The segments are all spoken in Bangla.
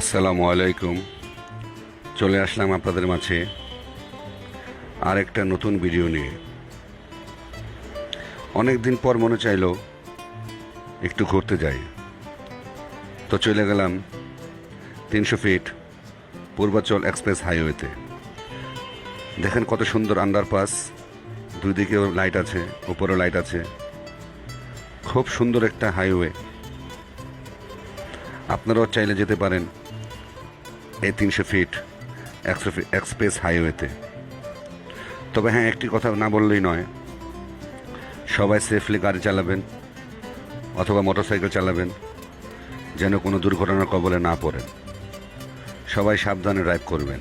আসসালামু আলাইকুম। চলে আসলাম আপনাদের মাঝে আর একটা নতুন ভিডিও নিয়ে। অনেক দিন পর মনে চাইলো একটু ঘুরতে যাই, তো চলে গেলাম 300 ফিট পূর্বাচল এক্সপ্রেস হাইওয়েতে। দেখেন কত সুন্দর আন্ডারপাস, দুই দিকেও লাইট আছে, উপরেও লাইট আছে। খুব সুন্দর একটা হাইওয়ে, আপনারাও চাইলে যেতে পারেন এই 300 ফিট এক্সপ্রেস হাইওয়েতে। তবে হ্যাঁ, একটি কথা না বললেই নয়, সবাই সেফলি গাড়ি চালাবেন অথবা মোটরসাইকেল চালাবেন, যেন কোনো দুর্ঘটনার কবলে না পড়েন। সবাই সাবধানে ড্রাইভ করবেন।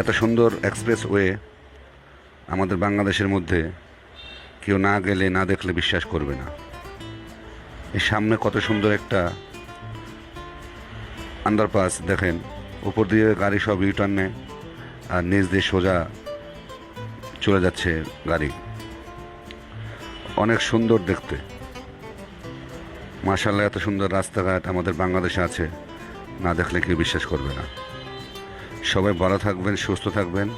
এত সুন্দর এক্সপ্রেসওয়ে আমাদের বাংলাদেশের মধ্যে কেউ না গেলে, না দেখলে বিশ্বাস করবে না। এই সামনে কত সুন্দর একটা আন্ডারপাস দেখেন, উপর দিয়ে গাড়ি সব ইউটার্ন নেয় আর নিচ দিয়ে সোজা চলে যাচ্ছে গাড়ি। অনেক সুন্দর দেখতে, মাশাআল্লাহ। এত সুন্দর রাস্তাঘাট আমাদের বাংলাদেশে আছে, না দেখলে কেউ বিশ্বাস করবে না। সবাই ভালো থাকবেন, সুস্থ থাকবেন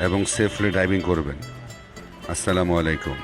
এবং সেফলি ড্রাইভিং করবেন। আসসালামু আলাইকুম।